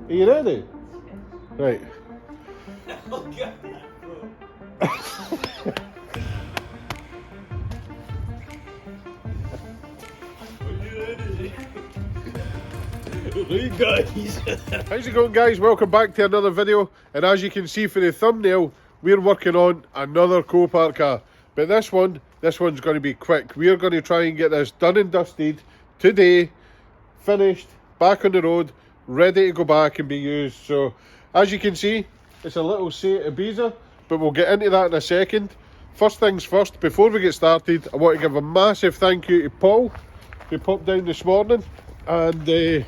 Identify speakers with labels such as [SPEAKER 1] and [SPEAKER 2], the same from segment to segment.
[SPEAKER 1] Are you ready? Right.
[SPEAKER 2] Right guys.
[SPEAKER 1] How's it going, guys? Welcome back to another video, and as you can see from the thumbnail, we're working on another COPART car, but this one's going to be quick. We're going to try and get this done and dusted today, finished, back on the road, ready to go back and be used. So as you can see, it's a little Seat Ibiza, but we'll get into that in a second. First things first, before we get started, I want to give a massive thank you to Paul, who popped down this morning and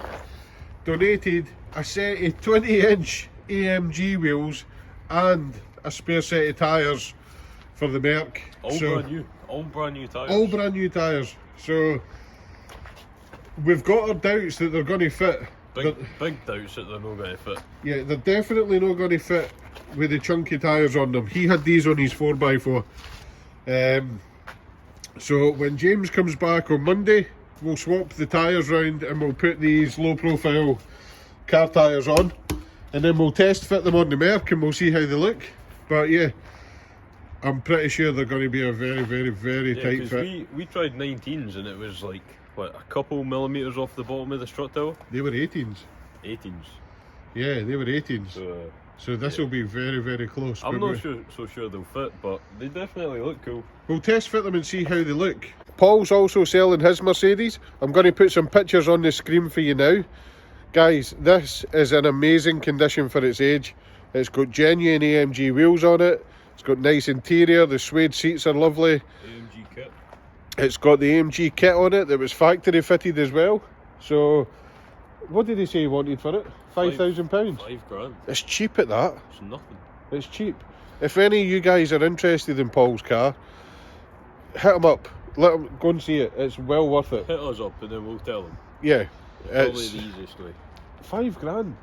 [SPEAKER 1] donated a set of 20-inch AMG wheels and a spare set of tyres for the Merc.
[SPEAKER 2] All brand new tyres.
[SPEAKER 1] All brand new tyres. So we've got our doubts that they're going to fit.
[SPEAKER 2] Big doubts that they're not going to fit.
[SPEAKER 1] Yeah, they're definitely not going to fit with the chunky tyres on them. He had these on his 4x4. So when James comes back on Monday, we'll swap the tyres round and we'll put these low profile car tyres on, and then we'll test fit them on the Merc and we'll see how they look. But yeah, I'm pretty sure they're going to be a very tight fit.
[SPEAKER 2] We tried 19s and it was like, what, a couple millimetres off the bottom of the strut tower?
[SPEAKER 1] They were 18s.
[SPEAKER 2] 18s.
[SPEAKER 1] Yeah, they were 18s. So this will be very close.
[SPEAKER 2] I'm not so sure they'll fit, but they definitely look cool.
[SPEAKER 1] We'll test fit them and see how they look. Paul's also selling his Mercedes. I'm going to put some pictures on the screen for you now. Guys, this is in amazing condition for its age. It's got genuine AMG wheels on it. It's got nice interior. The suede seats are lovely.
[SPEAKER 2] AMG kit.
[SPEAKER 1] It's got the AMG kit on it that was factory fitted as well. So, what did he say he wanted for it? £5,000?
[SPEAKER 2] £5 grand.
[SPEAKER 1] It's cheap at that.
[SPEAKER 2] It's nothing.
[SPEAKER 1] It's cheap. If any of you guys are interested in Paul's car, hit him up. Let him go and see it. It's well worth it.
[SPEAKER 2] Hit us up and then we'll tell them.
[SPEAKER 1] Yeah.
[SPEAKER 2] Probably the easiest way.
[SPEAKER 1] £5 grand.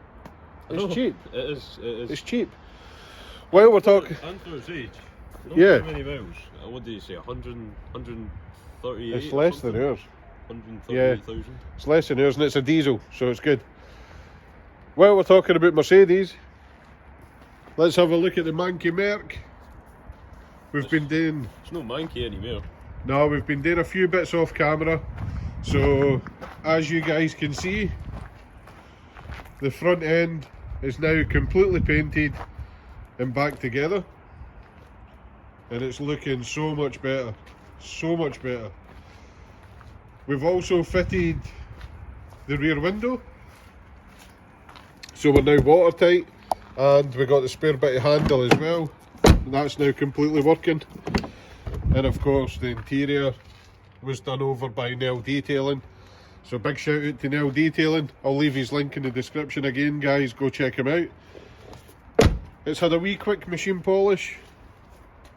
[SPEAKER 1] It's cheap.
[SPEAKER 2] It is.
[SPEAKER 1] It's cheap. Well, we're talking.
[SPEAKER 2] And for its age. Not
[SPEAKER 1] Yeah.
[SPEAKER 2] too many miles. What did you say? 138?
[SPEAKER 1] It's less than ours.
[SPEAKER 2] 138,000.
[SPEAKER 1] It's less than ours, and it's a diesel, so it's good. Well, we're talking about Mercedes. Let's have a look at the manky Merc. We've been doing.
[SPEAKER 2] It's not manky anymore.
[SPEAKER 1] No, we've been doing a few bits off camera. So, as you guys can see, the front end is now completely painted and back together. And it's looking so much better. So much better. We've also fitted the rear window. So we're now watertight. And we got the spare bit of handle as well. And that's now completely working. And of course the interior was done over by Nell Detailing. So big shout out to Nell Detailing. I'll leave his link in the description again, guys, go check him out. It's had a wee quick machine polish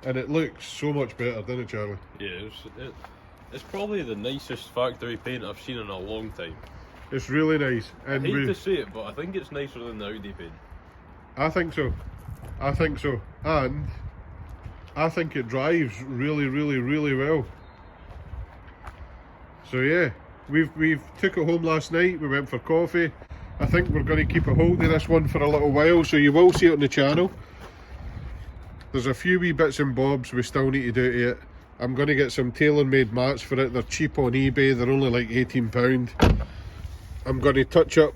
[SPEAKER 1] and it looks so much better, doesn't it, Charlie?
[SPEAKER 2] Yeah, it's probably the nicest factory paint I've seen in a long time.
[SPEAKER 1] It's really nice. And
[SPEAKER 2] I hate to say it, but I think it's nicer than the Audi paint.
[SPEAKER 1] I think so. I think so. And I think it drives really well. So yeah, we've took it home last night. We went for coffee. I think we're going to keep a hold of this one for a little while, so you will see it on the channel. There's a few wee bits and bobs we still need to do to it. I'm going to get some tailor-made mats for it. They're cheap on eBay. They're only like £18. I'm going to touch up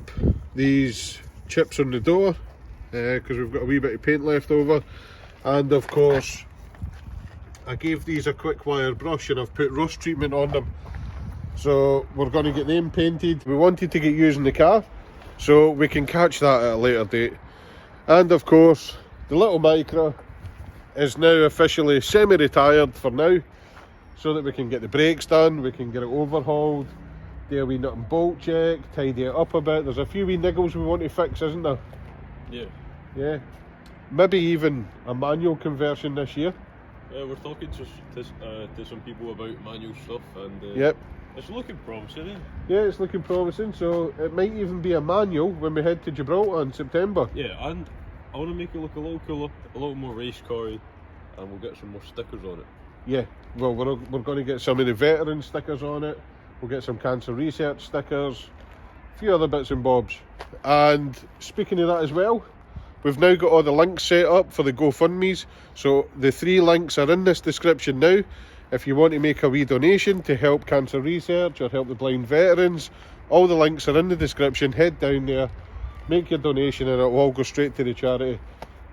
[SPEAKER 1] these chips on the door because we've got a wee bit of paint left over. And of course, I gave these a quick wire brush and I've put rust treatment on them. So we're going to get them painted. We wanted to get using the car, so we can catch that at a later date. And of course, the little Micra is now officially semi-retired for now, so that we can get the brakes done, we can get it overhauled, do a wee nut and bolt check, tidy it up a bit. There's a few wee niggles we want to fix, isn't there?
[SPEAKER 2] Yeah.
[SPEAKER 1] Yeah. Maybe even a manual conversion this year.
[SPEAKER 2] We're talking to some people about manual stuff, and
[SPEAKER 1] yep.
[SPEAKER 2] It's looking promising, eh?
[SPEAKER 1] Yeah, it's looking promising, so it might even be a manual when we head to Gibraltar in September.
[SPEAKER 2] Yeah, and I want to make it look a little cooler, a little more race car-y, and we'll get some more stickers on it.
[SPEAKER 1] Yeah, well, we're going to get some of the veteran stickers on it. We'll get some cancer research stickers. a few other bits and bobs. And speaking of that as well, we've now got all the links set up for the GoFundMes. So the 3 links are in this description now. If you want to make a wee donation to help cancer research or help the blind veterans, all the links are in the description. Head down there, make your donation, and it will all go straight to the charity.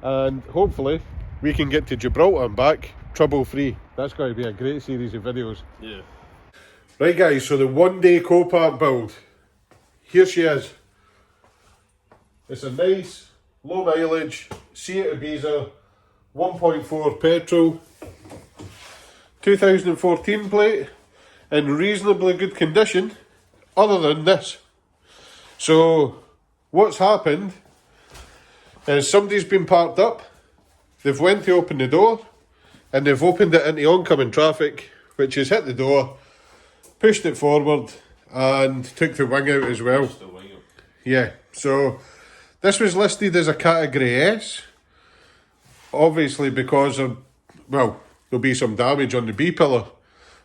[SPEAKER 1] And hopefully we can get to Gibraltar and back trouble free. That's going to be a great series of videos.
[SPEAKER 2] Yeah.
[SPEAKER 1] Right guys, so the 1-day COPART build. Here she is. It's a nice, low mileage Seat Ibiza, 1.4 petrol, 2014 plate, in reasonably good condition, other than this. So, what's happened is somebody's been parked up, they've went to open the door, and they've opened it into oncoming traffic, which has hit the door, pushed it forward, and took the wing out as well. Yeah, so this was listed as a category S, obviously because of, well, there'll be some damage on the B pillar,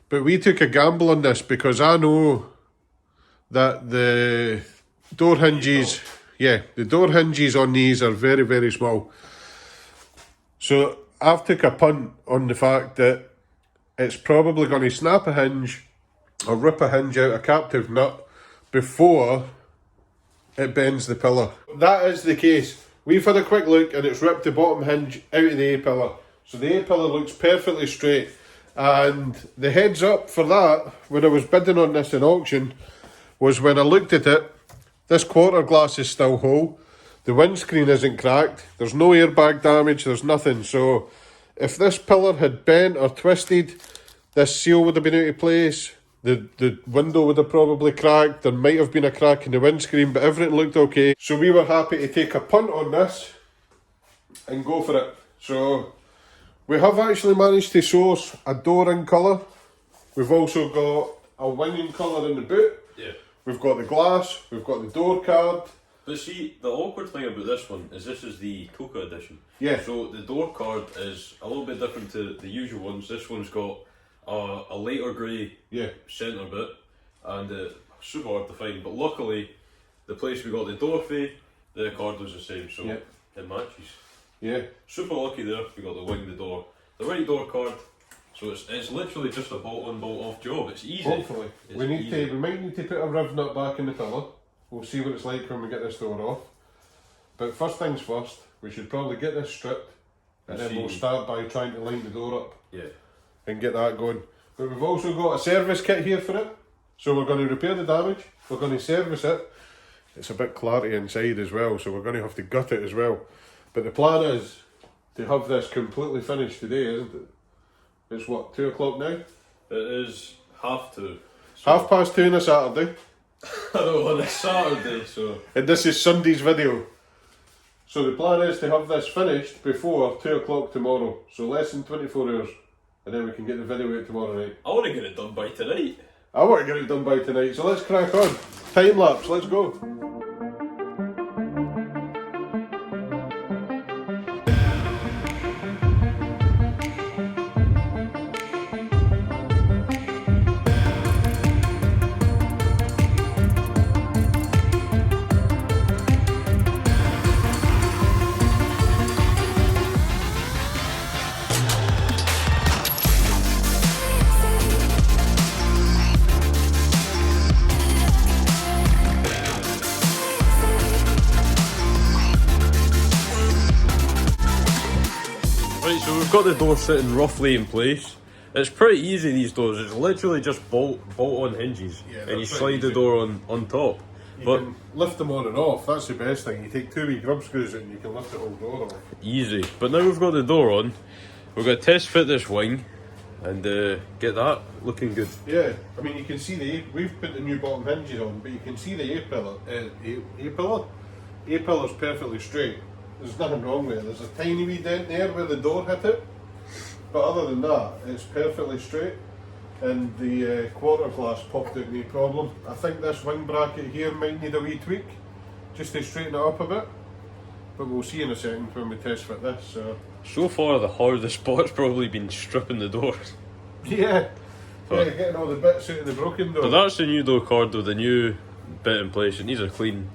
[SPEAKER 1] but we took a gamble on this because I know that the door hinges, yeah, the door hinges on these are very, very small. So I've took a punt on the fact that it's probably going to snap a hinge or rip a hinge out a captive nut before it bends the pillar. That is the case. We've had a quick look and it's ripped the bottom hinge out of the A pillar. So the A pillar looks perfectly straight. And the heads up for that, when I was bidding on this in auction, was when I looked at it, this quarter glass is still whole, the windscreen isn't cracked, there's no airbag damage, there's nothing. So if this pillar had bent or twisted, this seal would have been out of place, the window would have probably cracked, there might have been a crack in the windscreen, but everything looked okay. So we were happy to take a punt on this and go for it. So we have actually managed to source a door in colour. We've also got a wing in colour in the boot.
[SPEAKER 2] Yeah.
[SPEAKER 1] We've got the glass, we've got the door card.
[SPEAKER 2] But see, the awkward thing about this one is this is the Toka edition.
[SPEAKER 1] Yeah.
[SPEAKER 2] So the door card is a little bit different to the usual ones. This one's got a lighter grey centre bit and super hard to find. But luckily, the place we got the door for, the card was the same, so it matches.
[SPEAKER 1] Yeah.
[SPEAKER 2] Super lucky there. We got the wing, the door, the right door card. So it's literally just a bolt on, bolt off job. It's easy.
[SPEAKER 1] Hopefully.
[SPEAKER 2] It's
[SPEAKER 1] We
[SPEAKER 2] easy.
[SPEAKER 1] might need to put a riv nut back in the pillar. We'll see what it's like when we get this door off. But first things first, we should probably get this stripped and then we'll start by trying to line the door up.
[SPEAKER 2] Yeah.
[SPEAKER 1] And get that going. But we've also got a service kit here for it. So we're going to repair the damage, we're going to service it. It's a bit clarity inside as well, so we're going to have to gut it as well. But the plan is to have this completely finished today, isn't it? It's what, 2 o'clock now?
[SPEAKER 2] It is 2:30. So
[SPEAKER 1] 2:30 on a Saturday.
[SPEAKER 2] I know, on a Saturday, so.
[SPEAKER 1] And this is Sunday's video. So the plan is to have this finished before 2 o'clock tomorrow. So less than 24 hours. And then we can get the video out tomorrow night.
[SPEAKER 2] I want to get it done by tonight.
[SPEAKER 1] I want to get it done by tonight, so let's crack on. Time lapse, let's go.
[SPEAKER 2] Right, so we've got the door sitting roughly in place. It's pretty easy, these doors. It's literally just bolt on hinges, and you slide the door on top.
[SPEAKER 1] You can lift them on and off, that's the best thing. You take 2 wee grub screws out and you can lift the whole door off.
[SPEAKER 2] Easy. But now we've got the door on, we're going to test fit this wing and get that looking good.
[SPEAKER 1] Yeah, I mean you can see we've put the new bottom hinges on, but you can see the A-pillar's perfectly straight. There's nothing wrong with it. There's a tiny wee dent there where the door hit it, but other than that, it's perfectly straight. And the quarter glass popped out no problem. I think this wing bracket here might need a wee tweak, just to straighten it up a bit. But we'll see in a second when we test fit this.
[SPEAKER 2] So far, the hardest part's probably been stripping the doors.
[SPEAKER 1] Yeah, getting all the bits out of the broken door.
[SPEAKER 2] But that's the new door card with the new bit in place. It needs a clean.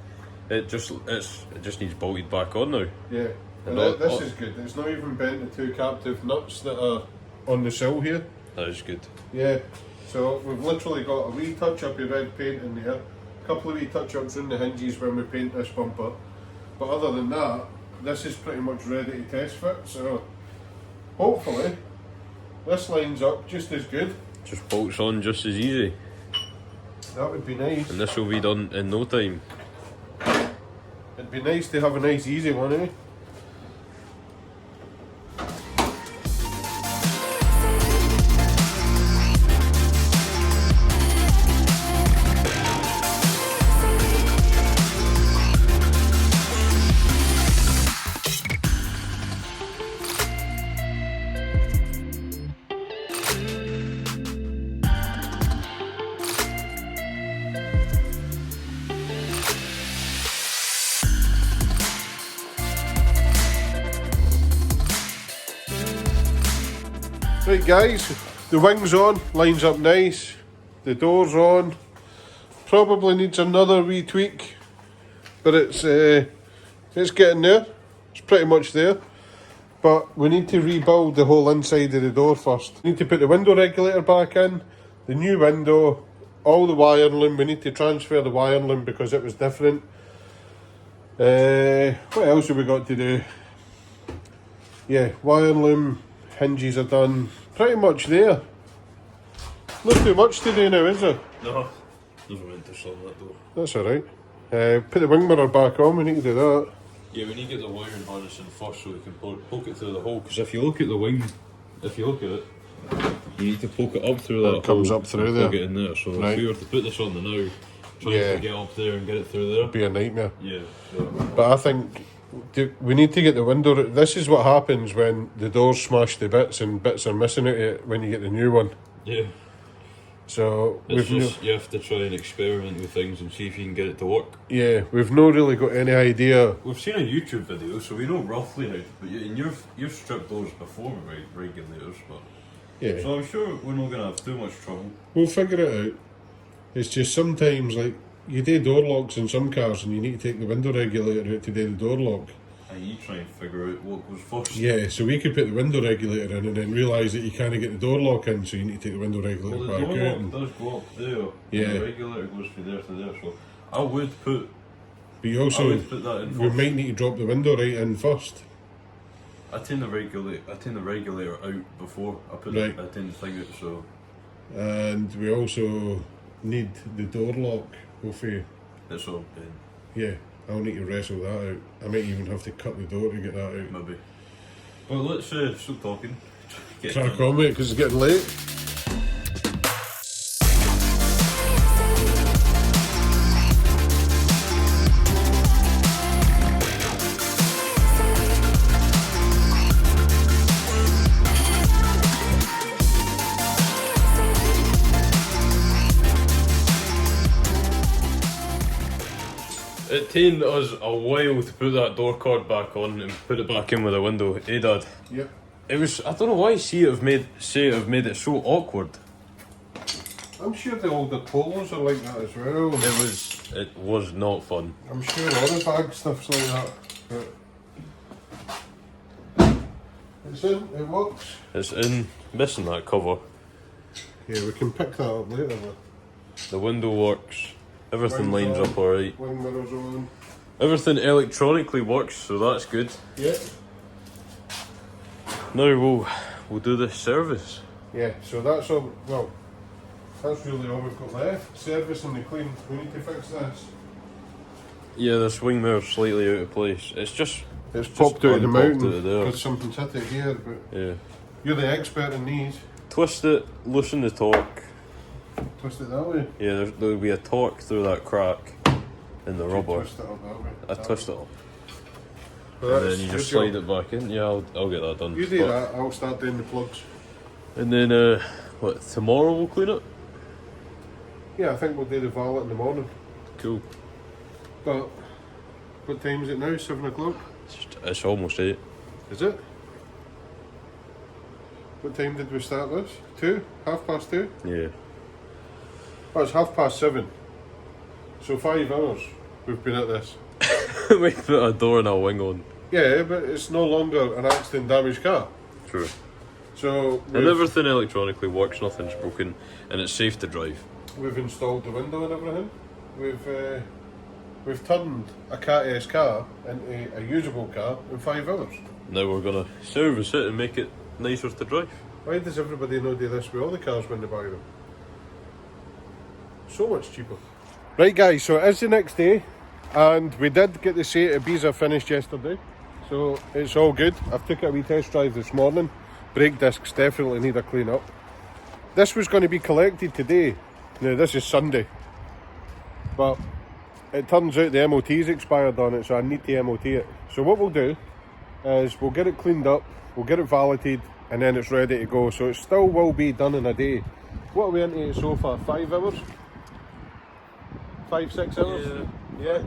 [SPEAKER 2] It just needs bolted back on now.
[SPEAKER 1] Yeah, and this is good. It's not even bent the two captive nuts that are on the sill here.
[SPEAKER 2] That is good.
[SPEAKER 1] Yeah, so we've literally got a wee touch up of red paint in there, a couple of wee touch ups in the hinges when we paint this bumper, but other than that, this is pretty much ready to test fit, so hopefully this lines up just as good.
[SPEAKER 2] Just bolts on just as easy.
[SPEAKER 1] That would be nice.
[SPEAKER 2] And this will be done in no time.
[SPEAKER 1] It'd be nice to have a nice easy one, eh? Right guys, the wing's on, lines up nice, the door's on, probably needs another wee tweak, but it's getting there, it's pretty much there, but we need to rebuild the whole inside of the door first. We need to put the window regulator back in, the new window, all the wiring loom, we need to transfer the wiring loom because it was different. What else have we got to do? Yeah, wiring loom, hinges are done, pretty much there. Not too much to do now, is there?
[SPEAKER 2] No, never meant to slam that door.
[SPEAKER 1] That's alright. Put the wing mirror back on, we need to do that.
[SPEAKER 2] Yeah, we need to get the wiring harness in first so we can poke it through the hole, because if you look at the wing, if you look at it, you need to poke it up through that
[SPEAKER 1] It comes
[SPEAKER 2] hole
[SPEAKER 1] up through
[SPEAKER 2] and
[SPEAKER 1] there.
[SPEAKER 2] plug it in there, so
[SPEAKER 1] Right.
[SPEAKER 2] if we were to put this on the now, trying
[SPEAKER 1] Yeah.
[SPEAKER 2] to get up there and get it through there.
[SPEAKER 1] It'd be a nightmare.
[SPEAKER 2] Yeah. So.
[SPEAKER 1] But I think we need to get the window. This is what happens when the door's smashed to bits and bits are missing out of it when you get the new one.
[SPEAKER 2] Yeah.
[SPEAKER 1] So
[SPEAKER 2] It's
[SPEAKER 1] we've
[SPEAKER 2] just, you have to try and experiment with things and see if you can get it to work.
[SPEAKER 1] yeah, we've not really got any idea.
[SPEAKER 2] We've seen a YouTube video, so we know roughly how to put it. And you've stripped doors before with regulators, but
[SPEAKER 1] Yeah,
[SPEAKER 2] so I'm sure we're not going to have too much trouble.
[SPEAKER 1] we'll figure it out. It's just sometimes like you do door locks in some cars and you need to take the window regulator out to do the door lock.
[SPEAKER 2] And you try and figure out what goes first.
[SPEAKER 1] Yeah, so we could put the window regulator in and then realise that you can't get the door lock in, so you need to take the window regulator
[SPEAKER 2] Well, the
[SPEAKER 1] back
[SPEAKER 2] door
[SPEAKER 1] out.
[SPEAKER 2] lock
[SPEAKER 1] And,
[SPEAKER 2] does go up there.
[SPEAKER 1] Yeah.
[SPEAKER 2] And the regulator goes from there to there. So I would put.
[SPEAKER 1] but you
[SPEAKER 2] I
[SPEAKER 1] also,
[SPEAKER 2] would put that in
[SPEAKER 1] we
[SPEAKER 2] first.
[SPEAKER 1] might need to drop the window right in first.
[SPEAKER 2] I turn the regulator out before I put
[SPEAKER 1] Right.
[SPEAKER 2] I turn the thing out. So
[SPEAKER 1] And we also need the door lock.
[SPEAKER 2] it's all been
[SPEAKER 1] Yeah, I'll need to wrestle that out. I might even have to cut the door to get that out.
[SPEAKER 2] maybe. Well, let's stop talking. Get
[SPEAKER 1] Crack
[SPEAKER 2] done.
[SPEAKER 1] on, mate, because it's getting late.
[SPEAKER 2] It taken us a while to put that door cord back on and put it back in with a window, eh, Dad?
[SPEAKER 1] Yep.
[SPEAKER 2] It was. I don't know why say it have made it so awkward.
[SPEAKER 1] I'm sure the older polos are like that as well.
[SPEAKER 2] It was not fun.
[SPEAKER 1] I'm sure a lot of bag stuff's like that. But it's in, it works.
[SPEAKER 2] It's in. Missing that cover.
[SPEAKER 1] Yeah, we can pick that up later. But
[SPEAKER 2] The window works. Everything
[SPEAKER 1] Wind's
[SPEAKER 2] lines
[SPEAKER 1] on.
[SPEAKER 2] up alright.
[SPEAKER 1] wing mirrors on.
[SPEAKER 2] Everything electronically works, so that's good.
[SPEAKER 1] Yeah.
[SPEAKER 2] Now we'll do the service.
[SPEAKER 1] Yeah, so that's all, well, that's really all we've got left. Service and the clean. We need to fix this.
[SPEAKER 2] Yeah, the swing mirror's slightly out of place. It's just
[SPEAKER 1] It's popped out of the
[SPEAKER 2] unpopped
[SPEAKER 1] mountain
[SPEAKER 2] out of there.
[SPEAKER 1] because something's hit it here, but
[SPEAKER 2] Yeah.
[SPEAKER 1] you're the expert in these.
[SPEAKER 2] Twist it, loosen the torque.
[SPEAKER 1] Twist it that way.
[SPEAKER 2] Yeah, there'll be a torque through that crack in the rubber.
[SPEAKER 1] Twist it up that way.
[SPEAKER 2] I twist it up.
[SPEAKER 1] Well,
[SPEAKER 2] And
[SPEAKER 1] that's
[SPEAKER 2] then you
[SPEAKER 1] your
[SPEAKER 2] just slide
[SPEAKER 1] job.
[SPEAKER 2] it back in. Yeah, I'll get that done.
[SPEAKER 1] You do
[SPEAKER 2] But-
[SPEAKER 1] that, I'll start doing the plugs.
[SPEAKER 2] And then, tomorrow we'll clean it?
[SPEAKER 1] Yeah, I think we'll do the valet in the morning.
[SPEAKER 2] Cool.
[SPEAKER 1] But, what time is it now? 7 o'clock?
[SPEAKER 2] It's almost 8.
[SPEAKER 1] Is it? What time did we start this? 2? 2:30?
[SPEAKER 2] Yeah.
[SPEAKER 1] Oh, it's 7:30. So 5 hours we've been at this.
[SPEAKER 2] We put a door and a wing on.
[SPEAKER 1] Yeah, but it's no longer an accident damaged car.
[SPEAKER 2] True.
[SPEAKER 1] So
[SPEAKER 2] And everything electronically works, nothing's broken, and it's safe to drive.
[SPEAKER 1] we've installed the window and everything. We've turned a Cat S car into a usable car in 5 hours.
[SPEAKER 2] Now we're gonna service it and make it nicer to drive.
[SPEAKER 1] Why does everybody not do this with all the cars when they buy them? So much cheaper. Right guys, so it is the next day and we did get to see Ibiza finished yesterday. So it's all good. I've took it a wee test drive this morning. Brake discs definitely need a clean up. This was going to be collected today. Now this is Sunday. But it turns out the MOT's expired on it, so I need to MOT it. So what we'll do is we'll get it cleaned up, we'll get it validated, and then it's ready to go. So it still will be done in a day. What are we into it so far? 5 hours? 5, 6 hours? Yeah.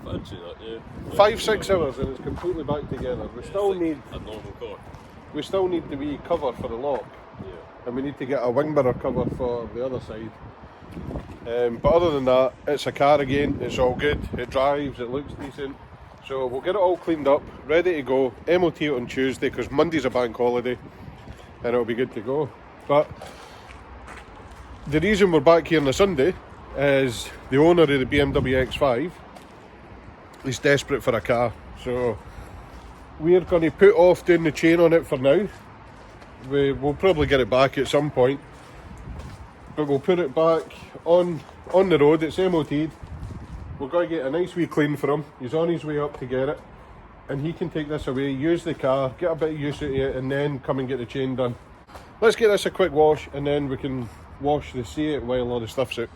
[SPEAKER 2] Fancy that, yeah.
[SPEAKER 1] 5, 6 hours and it's completely back together. We still need
[SPEAKER 2] a normal car.
[SPEAKER 1] we still need the wee cover for the lock.
[SPEAKER 2] Yeah.
[SPEAKER 1] And we need to get a wing mirror cover for the other side. But other than that, it's a car again, it's all good, it drives, it looks decent. So we'll get it all cleaned up, ready to go, MOT it on Tuesday because Monday's a bank holiday and it'll be good to go. But the reason we're back here on a Sunday is the owner of the BMW X5 is desperate for a car. So we're going to put off doing the chain on it for now. We'll probably get it back at some point. But we'll put it back on the road, it's MOT'd. We're going to get a nice wee clean for him. He's on his way up to get it. And he can take this away, use the car, get a bit of use out of it, and then come and get the chain done. Let's get this a quick wash, and then we can wash the Seat while all the stuff's out.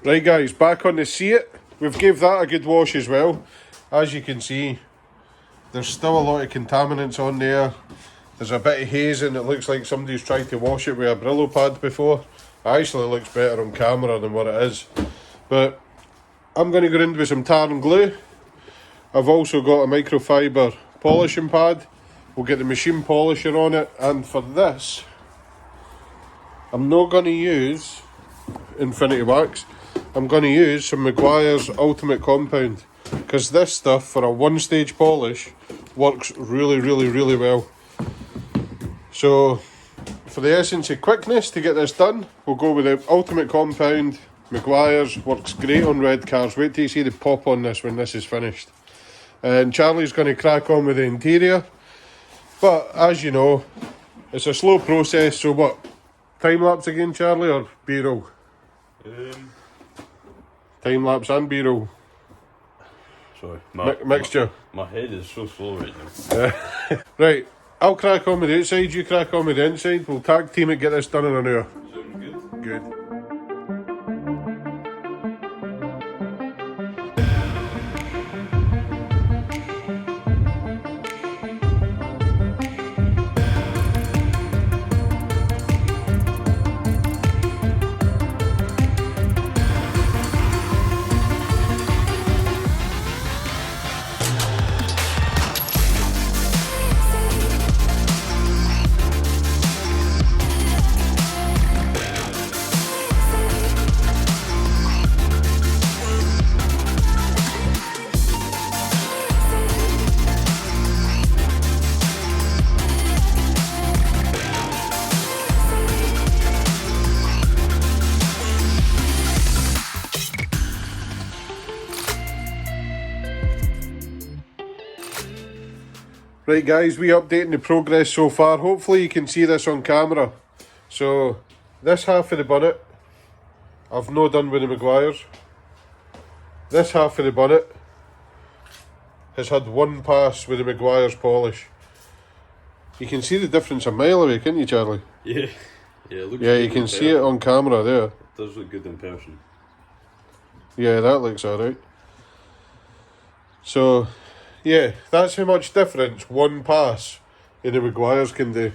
[SPEAKER 1] Right guys, back on the Seat. We've gave that a good wash as well. As you can see, there's still a lot of contaminants on there. There's a bit of haze and it looks like somebody's tried to wash it with a Brillo pad before. It actually looks better on camera than what it is. But I'm going to go in with some tar and glue. I've also got a microfiber polishing pad. We'll get the machine polisher on it. And for this, I'm not going to use Infinity Wax. I'm going to use some Meguiar's Ultimate Compound. Because this stuff, for a one-stage polish, works really, really, really well. So, for the essence of quickness to get this done, we'll go with the Ultimate Compound. Meguiar's works great on red cars. Wait till you see the pop on this when this is finished. And Charlie's going to crack on with the interior. But, as you know, it's a slow process. So what? Time-lapse again, Charlie, or B-roll? Time-lapse and B-roll.
[SPEAKER 2] Sorry.
[SPEAKER 1] Mixture.
[SPEAKER 2] My head is so slow right now.
[SPEAKER 1] Right, I'll crack on with the outside, you crack on with the inside. We'll tag team it, get this done in an hour.
[SPEAKER 2] Sound good?
[SPEAKER 1] Good. Right guys, we updating the progress so far. Hopefully you can see this on camera. So, this half of the bonnet, I've no done with the Meguiar's. This half of the bonnet has had one pass with the Meguiar's polish. You can see the difference a mile away, can't you, Charlie?
[SPEAKER 2] Yeah. Yeah, it looks
[SPEAKER 1] Yeah,
[SPEAKER 2] good
[SPEAKER 1] you can
[SPEAKER 2] in
[SPEAKER 1] see it on camera there.
[SPEAKER 2] It does look good in person.
[SPEAKER 1] Yeah, that looks alright. So, yeah, that's how much difference one pass in the Meguiar's can do.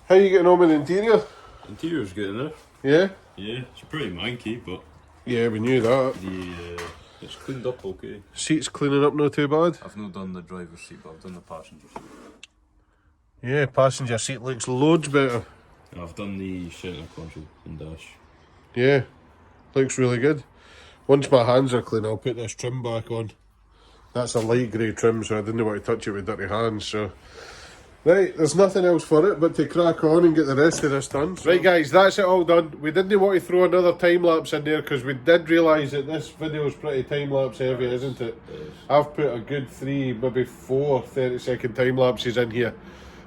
[SPEAKER 1] How you getting on with the interior?
[SPEAKER 2] Interior's good enough.
[SPEAKER 1] Yeah?
[SPEAKER 2] Yeah, it's pretty manky, but
[SPEAKER 1] Yeah, we knew that.
[SPEAKER 2] it's cleaned up okay.
[SPEAKER 1] Seats cleaning up not too bad.
[SPEAKER 2] I've not done the driver's seat, but I've done the passenger seat.
[SPEAKER 1] Yeah, passenger seat looks loads better.
[SPEAKER 2] I've done the centre console and dash.
[SPEAKER 1] Yeah, looks really good. Once my hands are clean, I'll put this trim back on. That's a light grey trim, so I didn't want to touch it with dirty hands, so... Right, there's nothing else for it but to crack on and get the rest of this done. So. Right guys, that's it all done. We didn't want to throw another time-lapse in there because we did realise that this video is pretty time-lapse heavy, isn't it? I've put a good 3, maybe 4 30-second time-lapses in here.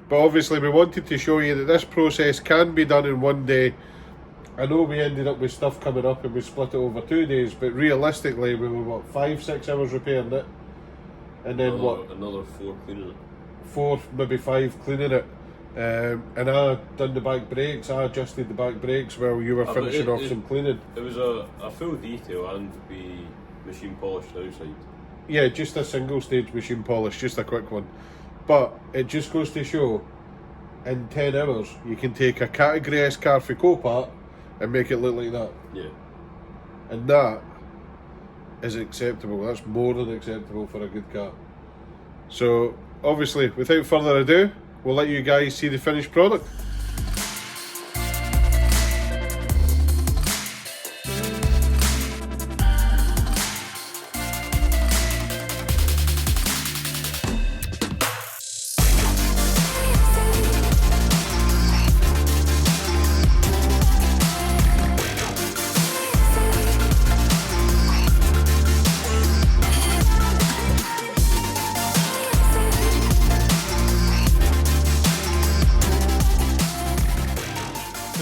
[SPEAKER 1] But obviously we wanted to show you that this process can be done in one day. I know we ended up with stuff coming up and we split it over 2 days, but realistically we were, what, 5-6 hours repairing it? And then
[SPEAKER 2] Another 4 cleaning it.
[SPEAKER 1] 4, maybe 5 cleaning it, and I done the back brakes. I adjusted the back brakes while you were finishing off some cleaning.
[SPEAKER 2] It was a full detail and we machine polished outside.
[SPEAKER 1] Yeah, just a single stage machine polish, just a quick one. But it just goes to show, in 10 hours you can take a category S car for COPART and make it look like that.
[SPEAKER 2] Yeah.
[SPEAKER 1] And that is acceptable. That's more than acceptable for a good car. So obviously, without further ado, we'll let you guys see the finished product.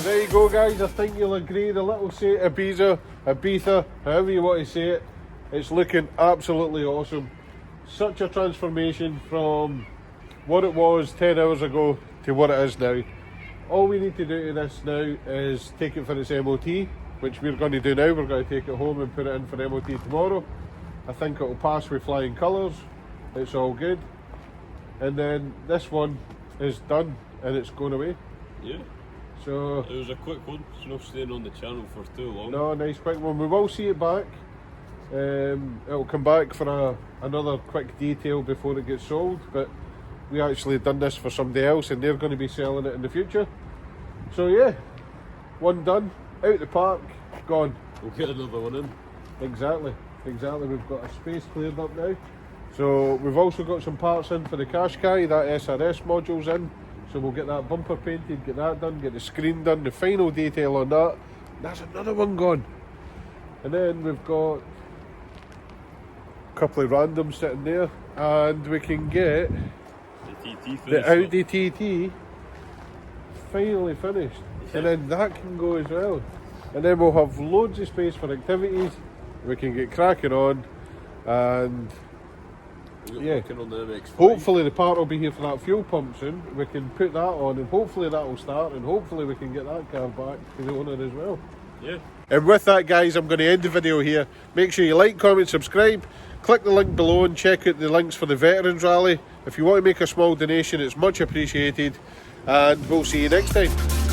[SPEAKER 1] There you go guys, I think you'll agree, the little say Ibiza, however you want to say it, it's looking absolutely awesome. Such a transformation from what it was 10 hours ago to what it is now. All we need to do to this now is take it for its MOT, which we're going to do now. We're going to take it home and put it in for MOT tomorrow. I think it'll pass with flying colours, it's all good. And then this one is done and it's going away.
[SPEAKER 2] Yeah.
[SPEAKER 1] So
[SPEAKER 2] it was a quick one, it's not staying on the channel for too long.
[SPEAKER 1] No, nice quick one. We will see it back. It'll come back for another quick detail before it gets sold, but we actually done this for somebody else and they're going to be selling it in the future. So yeah, one done, out the park, gone.
[SPEAKER 2] We'll get another one in.
[SPEAKER 1] Exactly, we've got a space cleared up now. So we've also got some parts in for the Qashqai, that SRS module's in. So we'll get that bumper painted, get that done, get the screen done, the final detail on that. That's another one gone. And then we've got a couple of randoms sitting there, and we can get the Audi TT finally finished. Yeah. And then that can go as well. And then we'll have loads of space for activities. We can get cracking on, and yeah,
[SPEAKER 2] on the MX-5.
[SPEAKER 1] Hopefully the part will be here for that fuel pump soon. We can put that on and hopefully that will start and hopefully we can get that car back to the owner as well.
[SPEAKER 2] Yeah.
[SPEAKER 1] And with that guys, I'm going to end the video here. Make sure you like, comment, subscribe. Click the link below and check out the links for the Veterans Rally. If you want to make a small donation, it's much appreciated. And we'll see you next time.